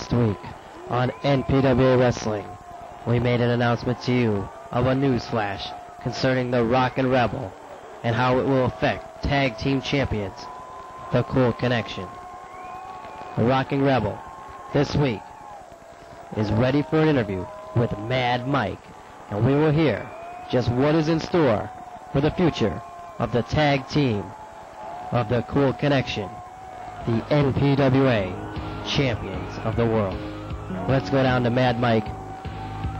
Last week on NPWA Wrestling, we made an announcement to you of a news flash concerning the Rockin Rebel and how it will affect tag team champions, the Cool Connection. The Rockin Rebel this week is ready for an interview with Mad Mike, and we will hear just what is in store for the future of the tag team of the Cool Connection, the NPWA champions of the world. Let's go down to Mad Mike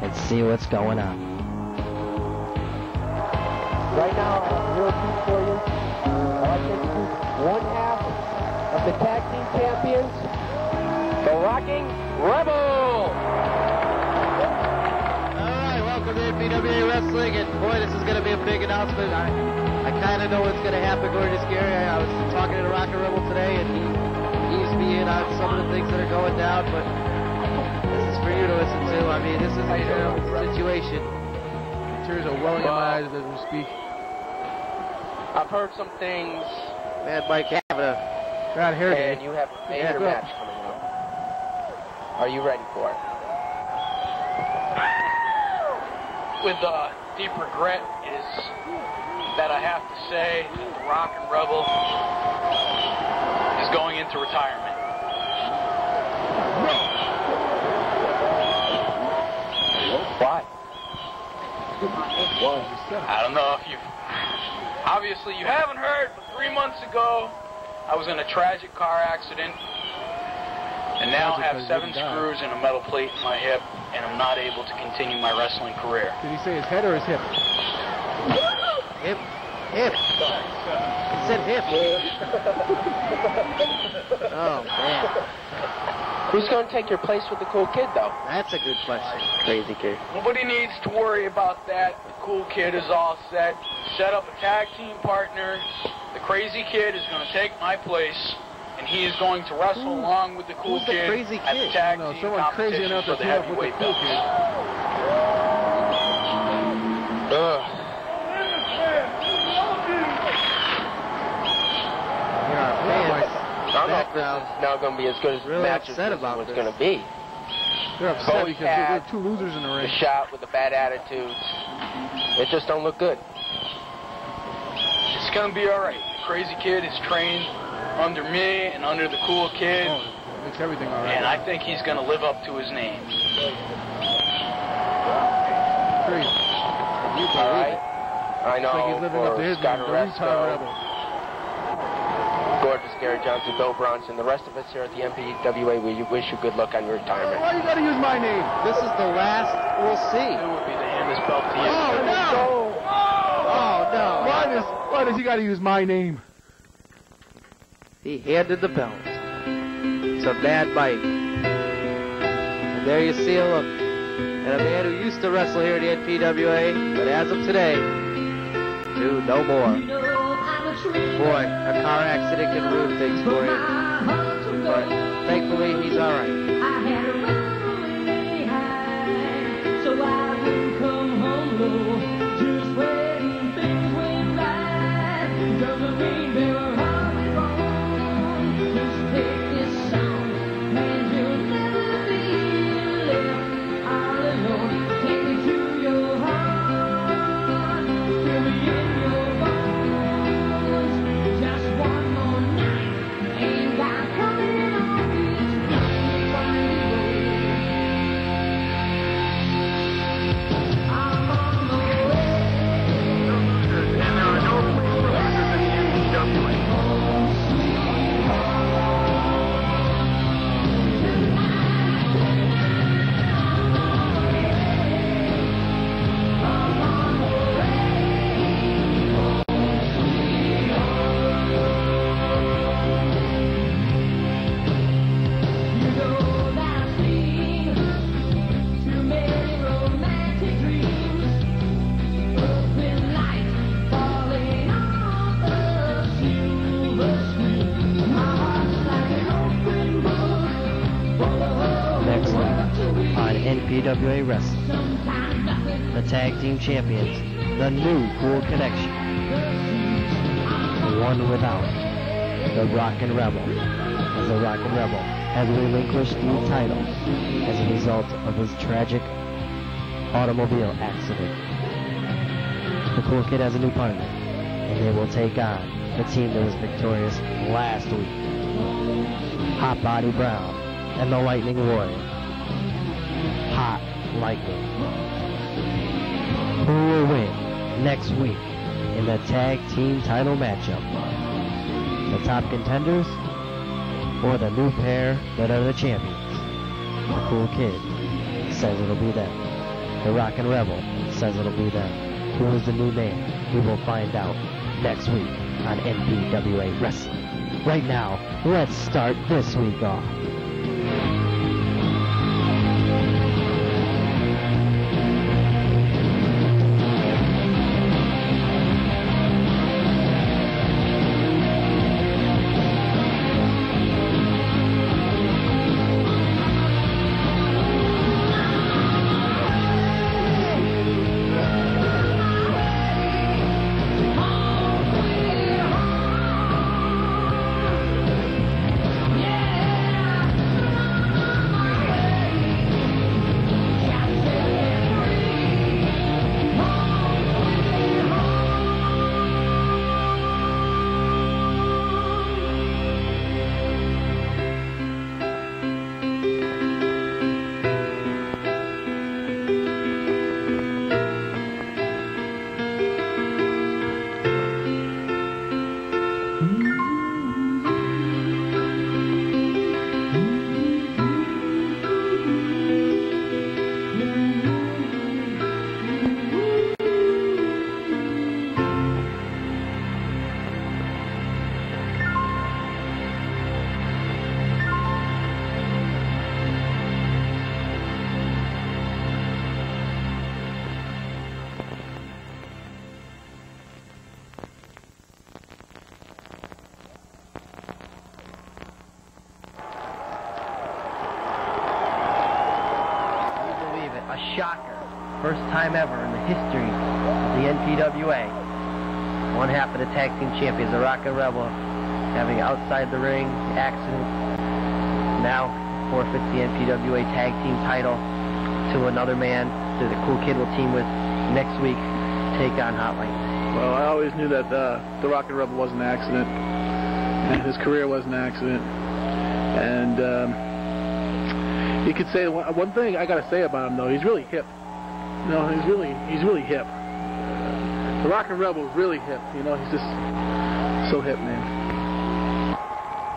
and see what's going on. Right now, I have real treat for you. I'd like to introduce one half of the tag team champions, the Rockin Rebel. All right, welcome to NPWA Wrestling, and boy, this is going to be a big announcement. I kind of know what's going to happen going to Scary. I was talking to the Rockin Rebel today, and he eased me in on some of the things that are going down, but this is for you to listen to. I mean, this is a situation. Tears are welling in my eyes as we speak. I've heard some things. Mad Mike having a Got hair day. And you have a major match coming up. Are you ready for it? With deep regret is that I have to say that the Rockin Rebel is going into retirement. Why? I don't know if obviously you haven't heard, but 3 months ago I was in a tragic car accident, and now I have 7 screws and a metal plate in my hip, and I'm not able to continue my wrestling career. Did he say his head or his hip? hip. He said hip. Oh, man. Who's going to take your place with the Cool Kid, though? That's a good question. Crazy Kid. Nobody needs to worry about that. The Cool Kid is all set. Set up a tag team partner. The Crazy Kid is going to take my place, and he is going to wrestle along with the Cool Who's the Kid Crazy at the Kid? tag No, team someone crazy competition enough for to the team up with the heavyweight Cool belts. Kid. Ugh. I don't know if this is now going to be as good as the Really match as upset this about was this. going to be. They're upset Both because had there are two losers in the The ring. shot with the bad attitudes. It just don't look good. It's going to be all right. The Crazy Kid is trained under me and under the Cool Kid, Oh, it makes everything all right. and I think he's going to live up to his name. Crazy. All right. I know It's like he's living up to for his Scott name, the retired Oresto, Rebel. Gorgeous Gary Johnson, Bill Bronson, the rest of us here at the NPWA, we wish you good luck on your retirement. Why you gotta use my name? This is the last we'll see. It would be to hand this belt to you. Oh, no! Oh, no. Why does he gotta use my name? He handed the belt to Mad Mike. And there you see a look at a man who used to wrestle here at the NPWA, but as of today, do no more. Boy, a car accident can ruin things for you. But thankfully, he's all right. NPWA Wrestling. The tag team champions, the new Cool Connection. The one without the Rockin Rebel. As the Rockin Rebel has relinquished the title as a result of his tragic automobile accident. The Cool Kid has a new partner, and they will take on the team that was victorious last week. Hot Body Brown and the Lightning Warrior. Hot Lightning. Who will win next week in the tag team title matchup? The top contenders or the new pair that are the champions? The Cool Kid says it'll be them. The Rockin Rebel says it'll be them. Who is the new man? We will find out next week on NPWA Wrestling. Right now, let's start this week off. Shocker. First time ever in the history of the NPWA. One half of the tag team champions, the Rockin Rebel, having outside the ring accident. Now forfeits the NPWA tag team title to another man that the Cool Kid will team with next week to take on Hot Lightning. Well, I always knew that the Rockin Rebel was an accident, and his career was an accident. And you could say one thing I gotta say about him though. He's really hip. You know, he's really hip. The Rockin Rebel is really hip. You know, he's just so hip, man.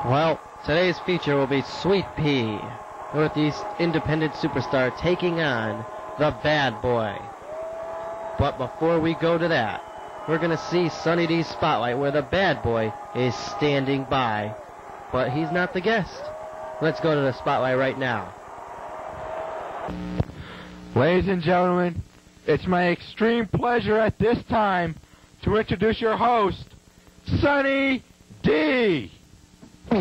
Well, today's feature will be Sweet Pea, Northeast Independent Superstar, taking on the Bad Boy. But before we go to that, we're gonna see Sunny D's Spotlight, where the Bad Boy is standing by, but he's not the guest. Let's go to the Spotlight right now. Ladies and gentlemen, it's my extreme pleasure at this time to introduce your host, Sunny D. Oh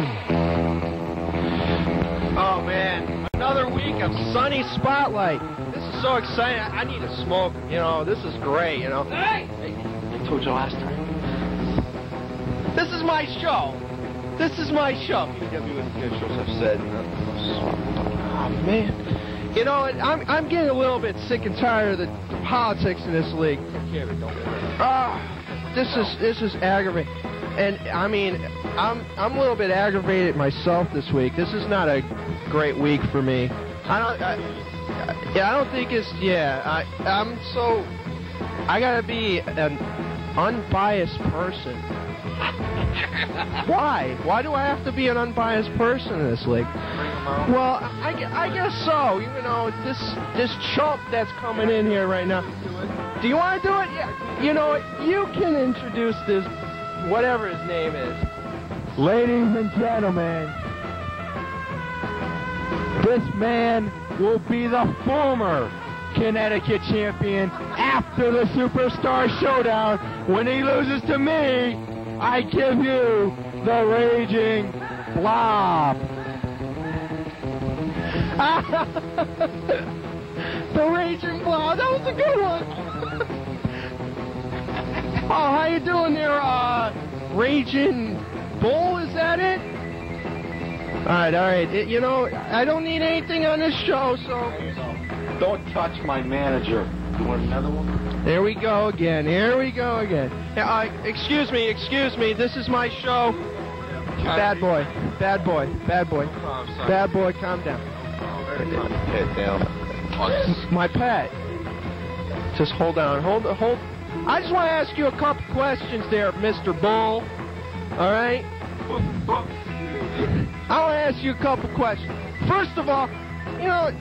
man, another week of Sunny Spotlight. This is so exciting. I need a smoke. You know, this is great. You know. Hey, I told you last time. This is my show. This is my show. PWA officials have said. Oh man. You know, I'm getting a little bit sick and tired of the politics in this league. This is aggravating, and I mean, I'm a little bit aggravated myself this week. This is not a great week for me. I don't think it's. Yeah, I gotta be an unbiased person. Why? Why do I have to be an unbiased person in this league? Well, I guess so. You know, this chump that's coming in here right now. Do you want to do it? Yeah. You know what? You can introduce this, whatever his name is. Ladies and gentlemen, this man will be the former Connecticut champion after the Superstar Showdown. When he loses to me, I give you the Raging Blob. The Raging Blob, that was a good one. Oh, how you doing there, Raging Bull, is that it? All right. You know, I don't need anything on this show, so... Don't touch my manager. You want another one? There we go again. Excuse me. This is my show. Bad boy, calm down. Head down. My pet. Just hold on. Hold. I just want to ask you a couple questions there, Mr. Bull. All right? I want to ask you a couple questions. First of all, you know,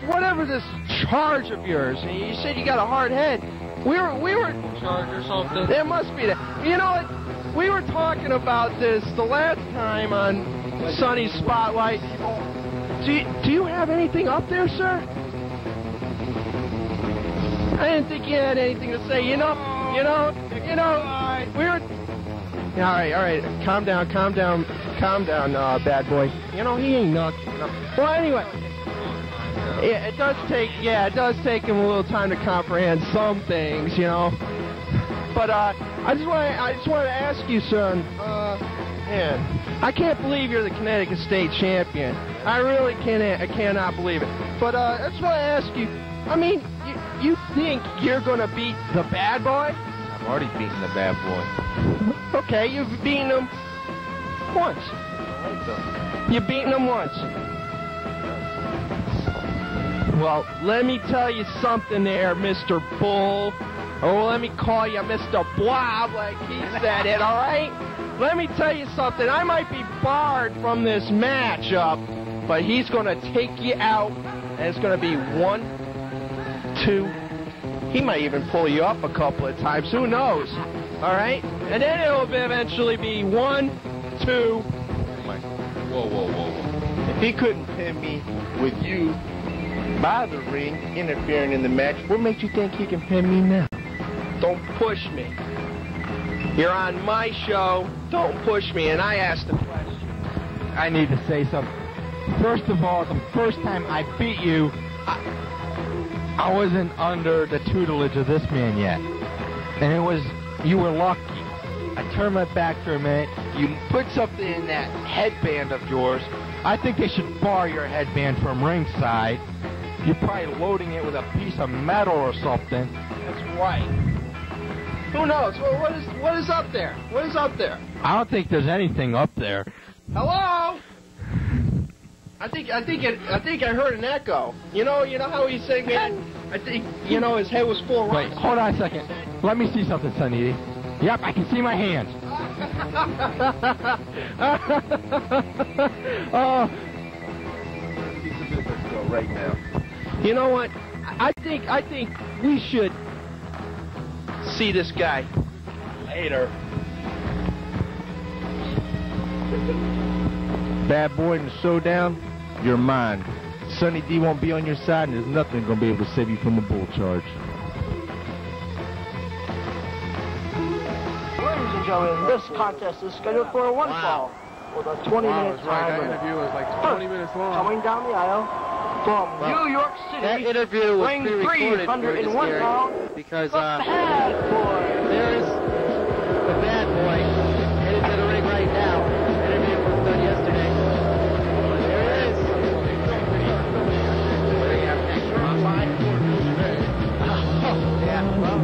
whatever this charge of yours, you said you got a hard head. We were Charge or something? There must be that. You know what? We were talking about this the last time on Sunny Spotlight. Do you have anything up there, sir? I didn't think you had anything to say. You know. We were. All right. Calm down, bad boy. You know he ain't nuts. Well, anyway. Yeah, it does take him a little time to comprehend some things, you know. But I just want to ask you, son. Man, I can't believe you're the Connecticut State champion. I really cannot believe it. But I just want to ask you. I mean, you think you're gonna beat the bad boy? I've already beaten the bad boy. Okay, you've beaten him once. You've beaten him once. Well, let me tell you something there, Mr. Bull. Or let me call you Mr. Blob, like he said it, all right? Let me tell you something. I might be barred from this matchup, but he's going to take you out, and it's going to be 1, 2. He might even pull you up a couple of times. Who knows? All right? And then it'll eventually be 1, 2. Whoa. If he couldn't pin me with you by the ring, interfering in the match, what makes you think he can pin me now? Don't push me. You're on my show. Don't push me. And I asked a question. I need to say something. First of all, the first time I beat you, I wasn't under the tutelage of this man yet. And you were lucky. I turned my back for a minute. You put something in that headband of yours. I think they should bar your headband from ringside. You're probably loading it with a piece of metal or something. That's right. Who knows? What is up there? What is up there? I don't think there's anything up there. Hello? I think I heard an echo. You know how he's saying, man? I think his head was full of rocks. Wait, hold on a second. Let me see something, Sonny. Yep, I can see my hands. Oh. Right now. You know what? I think we should see this guy later. Bad boy in the showdown, you're mine. Sonny D won't be on your side, and there's nothing going to be able to save you from the bull charge. Ladies and gentlemen, this contest is scheduled for a one-fall with a 20-minute time limit. That interview was like 20 minutes long. Coming down the aisle from New York City, That interview was weighing pre-recorded 301 pounds, because the bad boy. there's the bad boy headed to the ring right now. The interview was done yesterday. There it is. Yeah, well,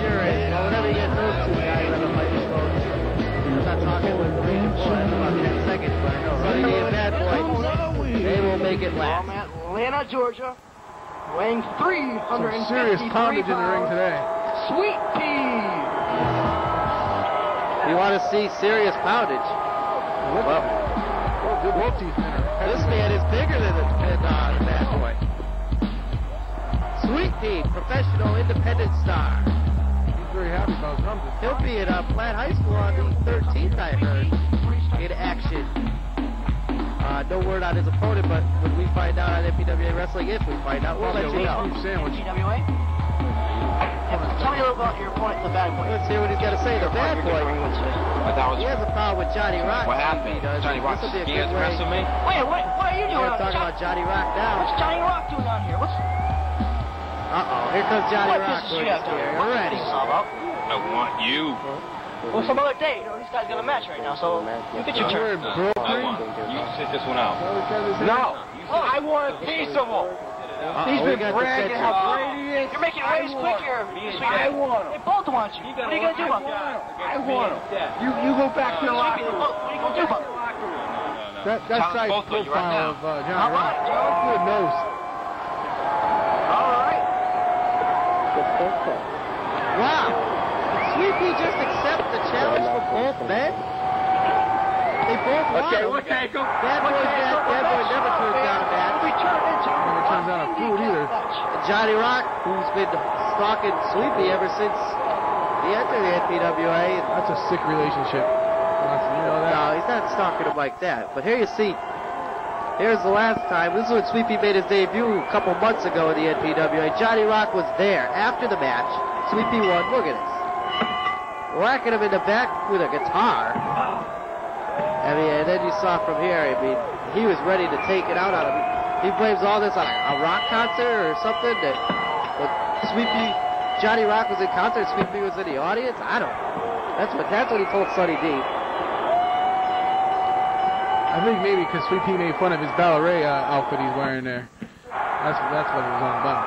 sure is. Well, whenever you get those two guys on the microphone, I'm not talking with the ring for about 10 seconds, but I know Sonny and Bad Boy, they will make it last. From Atlanta, Georgia, weighing 353 Serious poundage in the ring pounds, today. Sweet Pea. You want to see serious poundage? Well, Good wolf teeth. this man is bigger than the Bad Boy. Sweet Pea, professional independent star. He's very happy about something. He'll be at Platt High School on the 13th, I heard, in action. No word on his opponent, but when we find out on NPWA Wrestling, if we find out, we'll let you know. Sandwich. NPWA? Tell me a little about your opponent, the bad boy. Let's hear what he's got to say. The Bad Boy, he has a problem with Johnny Rock. What happened? Johnny Rock scared the rest of me? Wait, what are you doing? We're talking about Johnny Rock now. What's Johnny Rock doing on here? Uh-oh, here comes Johnny What Rock. business you have down here? Already. What's this all about? I want you. Well, some other day. You know, these guys got a match right now, so you get your turn. You sit this one out. No, I want a piece of him. He's been bragging how great he is. You're making waves quicker. I want him. They both want you. What are you going to do about that? I want him. You go back to the locker room. What are you going to do about that? That side profile of Johnny Rock. Good nose. All right. Wow. Did Sweet Pea just accept the challenge from both men? They both won. Okay, we'll take him. Bad Boy never turns down a match. Never turns down a fruit either. And Johnny Rock, who's been stalking Sweet Pea ever since he entered the NPWA. That's a sick relationship. You know that. No, he's not stalking him like that. But here you see, here's the last time. This is when Sweet Pea made his debut a couple months ago in the NPWA. Johnny Rock was there after the match. Sweet Pea won. Look at this. Whacking him in the back with a guitar. I mean, and then you saw from here, I mean, he was ready to take it out on him. He blames all this on a rock concert or something. That Sweet Pea, Johnny Rock was in concert, Sweet Pea was in the audience. I don't know. That's what he told Sonny D. I think maybe because Sweet Pea made fun of his ballet outfit he's wearing there. That's what it was all about.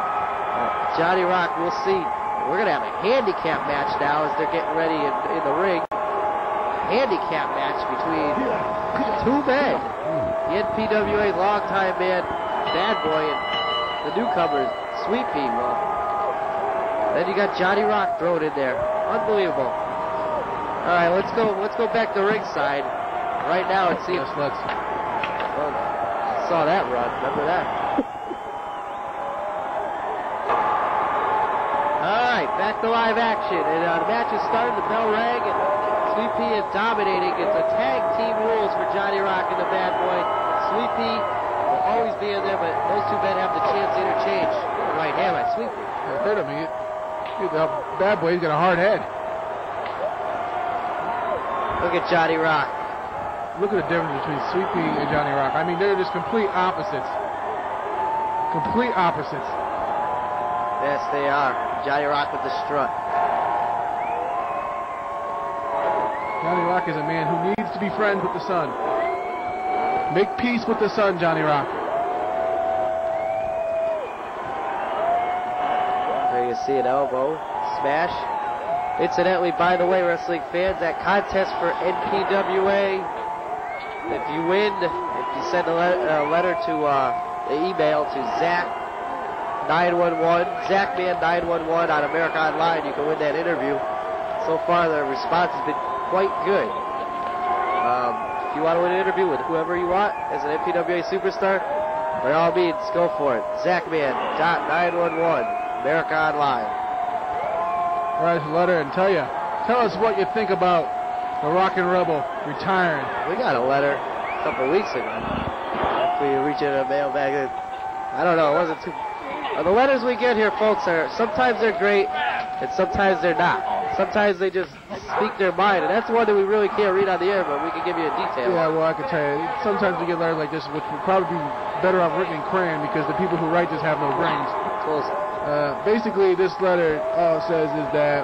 Johnny Rock, we'll see. We're going to have a handicap match now as they're getting ready in the ring. Handicap match between two men. The NPWA longtime man, Bad Boy, and the newcomers, Sweet Pea. Well, then you got Johnny Rock thrown in there. Unbelievable. All right, let's go back to ringside. Right now it seems. Let's. Well, saw that run. Remember that? All right, back to live action. And the match has started. The bell rang, and Sweet Pea is dominating. It's a tag team rules for Johnny Rock and the Bad Boy. Sweet Pea will always be in there, but those two men have the chance to interchange. Right hand by Sweet Pea. I heard him. The Bad Boy, he's got a hard head. Look at Johnny Rock. Look at the difference between Sweet Pea and Johnny Rock. I mean, they're just complete opposites. Complete opposites. Yes, they are. Johnny Rock with the strut. Johnny Rock is a man who needs to be friends with the sun. Make peace with the sun, Johnny Rock. There you see an elbow smash. Incidentally, by the way, wrestling fans, that contest for NPWA, if you win, if you send a letter to the email to Zach911, Zachman911 on America Online, you can win that interview. So far, the response has been quite good. If you want to win an interview with whoever you want as an NPWA superstar, by all means, go for it. Zachman.911, America Online. Write a letter and tell us what you think about the Rockin Rebel retiring. We got a letter a couple weeks ago. If we reach in a mailbag, I don't know, it wasn't too... the letters we get here, folks, are sometimes they're great, and sometimes they're not. Sometimes they just speak their mind, and that's one that we really can't read on the air, but we can give you a detail. Yeah, well, I can tell you, sometimes we get letters like this, which would probably be better off written in crayon, because the people who write this have no brains. Basically, this letter all says is that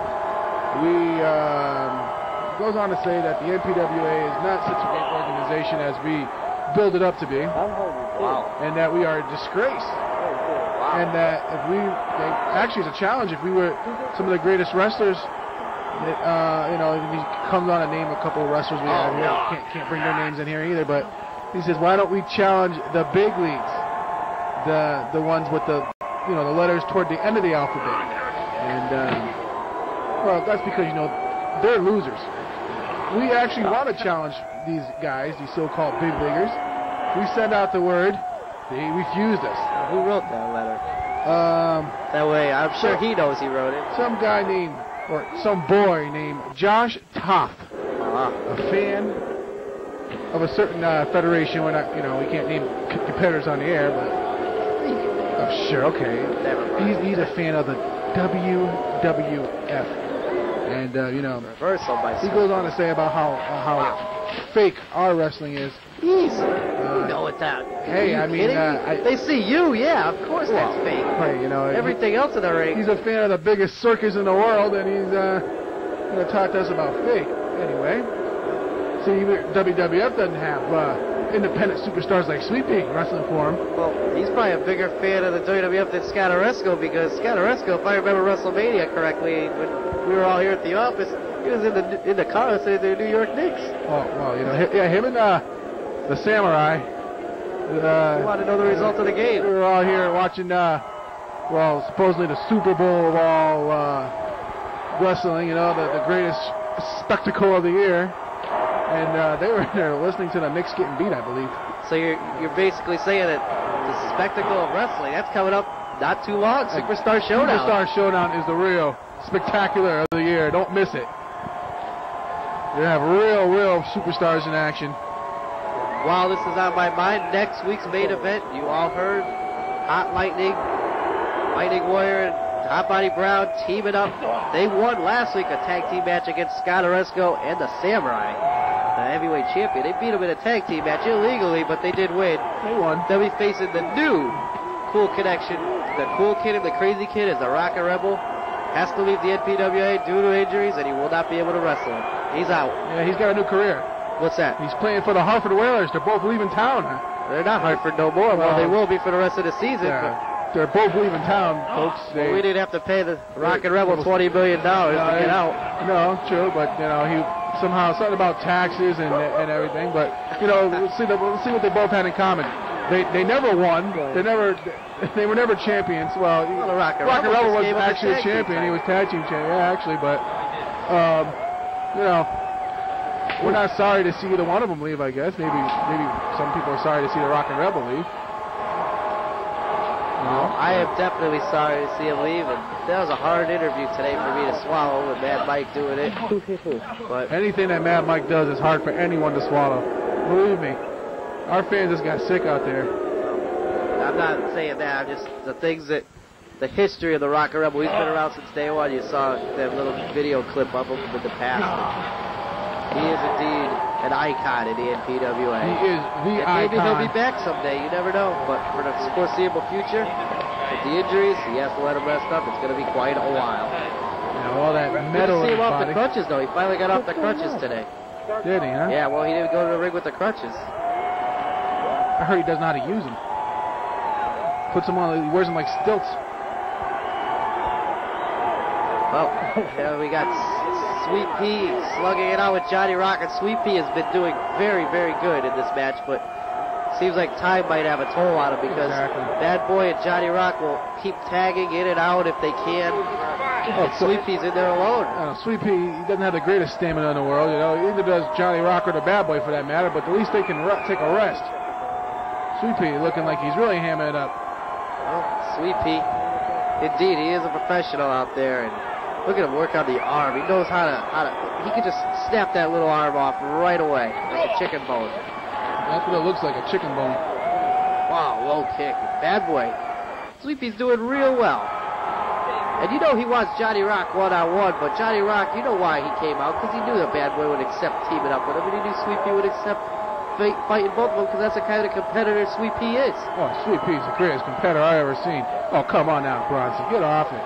we... goes on to say that the NPWA is not such a great organization as we build it up to be. Wow. And that we are a disgrace. And that if we, actually it's a challenge if we were some of the greatest wrestlers, he comes on to name a couple of wrestlers we have here. Can't bring their names in here either, but he says, why don't we challenge the big leagues? The ones with the letters toward the end of the alphabet. And, well, that's because, they're losers. We actually want to challenge these guys, these so-called big leaguers. We send out the word. They refused us. Who wrote that letter? That way, I'm sure he knows he wrote it. Some guy named, or some boy named Josh Toth, a fan of a certain federation. We're not, we can't name competitors on the air, but sure, okay. He's a fan of the WWF. And, reversal by he goes on to say about how fake our wrestling is. Easy. Know it that. Hey, I mean, they see you, yeah, of course that's fake. Hey, everything else in the ring. He's a fan of the biggest circus in the world, and he's going to talk to us about fake. Anyway, see, WWF doesn't have independent superstars like Sweet Pea wrestling for him. Well, he's probably a bigger fan of the WWF than Scott because Scott, if I remember WrestleMania correctly, when we were all here at the office, he was in the car saying the New York Knicks. Well, you know, him and the Samurai. You want to know the result of the game? We were all here watching, supposedly the Super Bowl of all wrestling, you know, the greatest spectacle of the year. And they were there listening to the Knicks getting beat, I believe. So you're basically saying that the spectacle of wrestling, that's coming up not too long, Superstar Showdown. Superstar Showdown is the real spectacular of the year. Don't miss it. You have real superstars in action. While this is on my mind, next week's main event, you all heard Hot Lightning Warrior, and Hot Body Brown teaming up. They won last week a tag team match against Scott Oresco and the Samurai, the heavyweight champion. They beat him in a tag team match illegally, but they did win. They won. They'll be facing the new Cool Connection. The Cool Kid and the Crazy Kid is the Rockin' Rebel. Has to leave the NPWA due to injuries, and he will not be able to wrestle. He's out. Yeah, he's got a new career. What's that? He's playing for the Hartford Whalers. They're both leaving town. They're not Hartford no more. Well, they will be for the rest of the season. They're both leaving town, folks. We didn't have to pay the Rockin' Rebel $20 million to get out. No, true, but you know, he somehow something about taxes and everything. But you know, we'll see what they both had in common. They never won. They were never champions. Well, the Rockin' Rebel was actually a champion. He was tag team champion, actually. But you know, we're not sorry to see either one of them leave. I guess maybe some people are sorry to see the Rockin' Rebel leave. I am definitely sorry to see him leave, and that was a hard interview today for me to swallow with Mad Mike doing it. But anything that Mad Mike does is hard for anyone to swallow. Believe me, our fans just got sick out there. I'm not saying that. I'm just the things that the history of the Rockin' Rebel. He's been around since day one. You saw that little video clip of him in the past. He is indeed an icon in the NPWA. He is the icon. Maybe he'll be back someday. You never know. But for the foreseeable future, with the injuries, he has to let him rest up. It's going to be quite a while. You know, all that metal see in him his off body. the crutches, though. He finally got off the crutches today. Did he, huh? Yeah, well, he didn't go to the ring with the crutches. I heard he doesn't know how to use them. Puts them on, he wears them like stilts. Well, we got Sweet Pea slugging it out with Johnny Rock, and Sweet Pea has been doing very, very good in this match, but seems like time might have a toll on him because Bad Boy and Johnny Rock will keep tagging in and out if they can. And Sweet Pea's in there alone. Sweet Pea, he doesn't have the greatest stamina in the world, you know. Either does Johnny Rock or the Bad Boy for that matter, but at least they can take a rest. Sweet Pea looking like he's really hamming it up. Well, Sweet Pea, indeed, he is a professional out there, and look at him work on the arm. He knows how to. He can just snap that little arm off right away, like a chicken bone. That's what it looks like, a chicken bone. Wow, low kick. Bad Boy. Sweet Pea's doing real well. And you know he wants Johnny Rock one-on-one, but Johnny Rock, you know why he came out, because he knew that Bad Boy would accept teaming up with him, and he knew Sweet Pea would accept fighting both of them, because that's the kind of competitor Sweet Pea is. Oh, Sweet Pea's the greatest competitor I ever seen. Oh, come on now, Bronson. Get off it.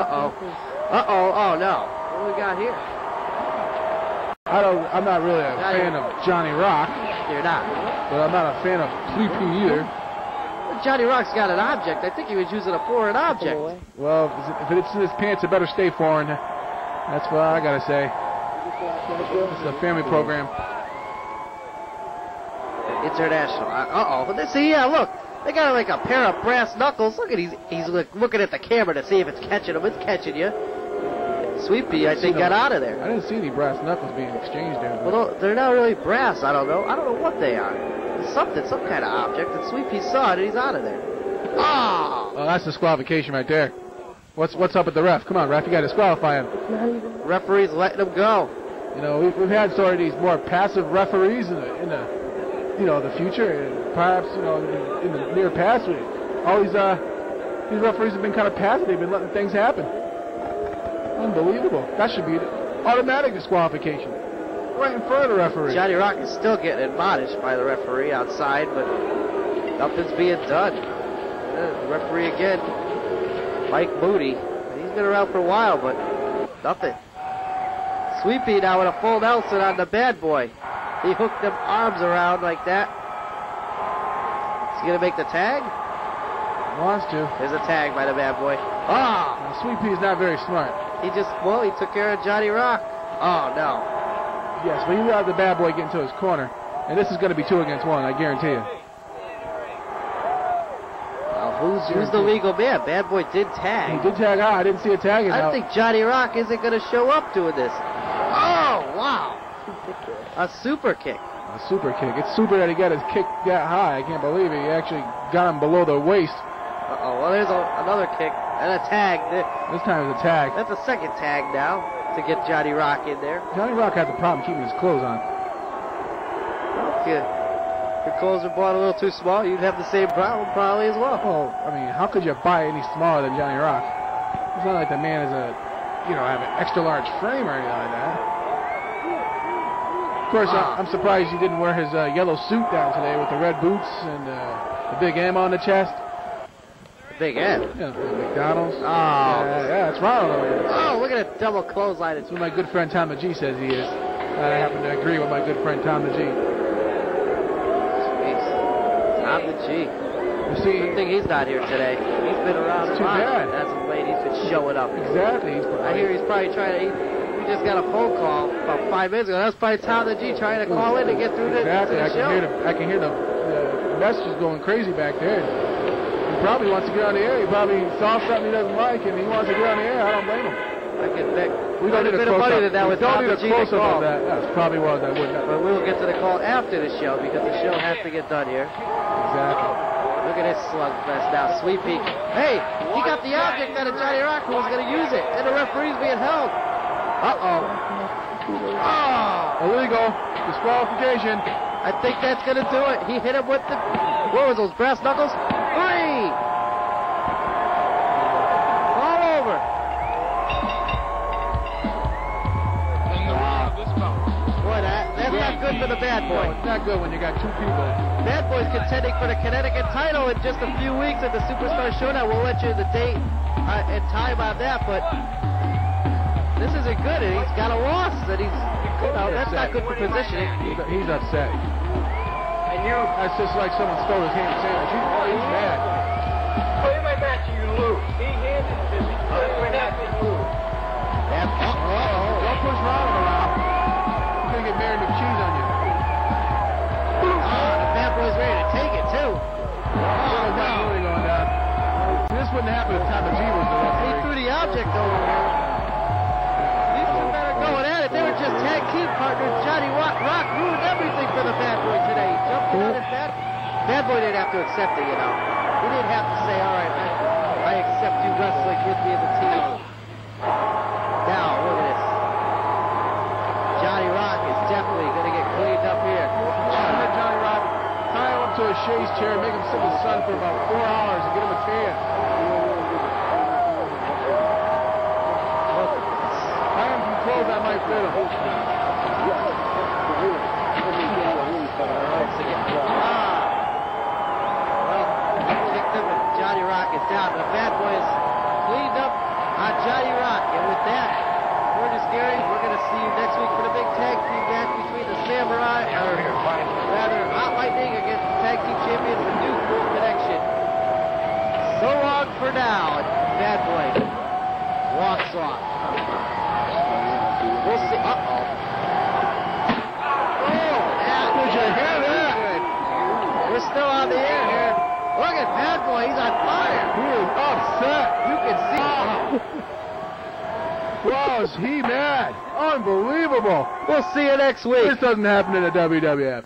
Uh-oh. Oh, no. What do we got here? I'm not really a fan of Johnny Rock. You're not. But I'm not a fan of Sweet Pea either. Johnny Rock's got an object. I think he was using a foreign object. Well, if it's in his pants, it better stay foreign. That's what I gotta say. This is a family program. International. See, yeah, look. They got like a pair of brass knuckles. Look at he's looking at the camera to see if it's catching him. It's catching you. Sweet Pea, I think, got out of there. I didn't see any brass knuckles being exchanged there. Well, they're not really brass. I don't know what they are. It's some kind of object. And Sweet Pea saw it, and he's out of there. Ah! Oh, that's disqualification right there. What's up with the ref? Come on, ref, you got to disqualify him. Referee's letting him go. You know, we've had sort of these more passive referees in the future, and perhaps in the near past. All these referees have been kind of passive. They've been letting things happen. Unbelievable. That should be automatic disqualification. Right in front of the referee. Johnny Rock is still getting admonished by the referee outside, but nothing's being done. The referee again, Mike Moody. He's been around for a while, but nothing. Sweet Pea now with a full Nelson on the bad boy. He hooked them arms around like that. Is he going to make the tag? Wants to. There's a tag by the bad boy. Now, Sweet Pea is not very smart. He took care of Johnny Rock. Oh, no. Yes, but he allowed the bad boy get into his corner. And this is going to be 2 against 1, I guarantee you. Who's the legal man? Bad boy did tag. He did tag out. I didn't see a tag. I think Johnny Rock isn't going to show up doing this. Oh, wow. A super kick. A super kick. It's super that he got his kick that high. I can't believe it. He actually got him below the waist. Uh-oh. Well, there's another kick and a tag. This time it's a tag. That's a second tag now to get Johnny Rock in there. Johnny Rock has a problem keeping his clothes on. Okay. Your clothes are bought a little too small, you'd have the same problem probably as well. Well, I mean, how could you buy any smaller than Johnny Rock? It's not like the man is have an extra large frame or anything like that. Of course, I'm surprised he didn't wear his yellow suit down today with the red boots and the big M on the chest. The big M? Yeah, McDonald's. Oh. Yeah, it's Ronald. Oh, look at that double clothesline. That's what my good friend Tom the G says he is. I happen to agree with my good friend Tom the G. Tom the G. You see, good thing he's not here today. He's been around a lot. As of late, he's been showing up. Exactly. I hear he's probably trying to. We just got a phone call about 5 minutes ago. That's probably Tom the G trying to call in to get through to the show. I can hear the messages going crazy back there. He probably wants to get on the air. He probably saw something he doesn't like and he wants to get on the air. I don't blame him. I can bet. We don't need a close-up. That's probably was. I wouldn't. But we will get to the call after the show because the show has to get done here. Exactly. Look at this slugfest now. Sweet Pea. Hey, he got the object out of Johnny Rock who was going to use it. And the referee's being held. Uh-oh. Oh! Illegal. Disqualification. I think that's going to do it. He hit him with the... What was those, brass knuckles? 3! All over. Boy, that's not good for the bad boy. No, it's not good when you got 2 people. Bad boy's contending for the Connecticut title in just a few weeks at the Superstar Showdown. We'll let you the date and time on that, but this isn't good, and he's got a loss, and that's not good for positioning. He's upset. And that's just like someone stole his ham sandwich. He's mad. Play my match, you lose. He handed it to me. Play my match, you lose. Don't push Ronald around. He's going to get married with cheese on you. The bad boy's ready to take it, too. That's really going down. This wouldn't happen if Tom the G was the referee. He threw the object over here. These two men are going at it. They were just tag team partners. Johnny Rock ruined everything for the bad boy today. He jumped on his bad. Bad boy didn't have to accept it, He didn't have to say, all right, I accept you wrestling with me as a team. Now, look at this. Johnny Rock is definitely going to get cleaned up here. Johnny Rock, tie him up to a chaise chair, make him sit in the sun for about 4 hours and get him a tan. Tie him some clothes that might fit him. Johnny Rock is down. The bad boy is cleaned up on Johnny Rock. And with that, we're just Gary. We're going to see you next week for the big tag team match between the Samurai, or rather Hot Lightning against the tag team champions, the New Cool Connection. So long for now. And bad boy walks off. We'll see. Uh-oh. Did you hear that? We're still on the air here. Look at Bad Boy, he's on fire. He is upset. You can see. Wow, is he mad? Unbelievable. We'll see you next week. This doesn't happen in the WWF.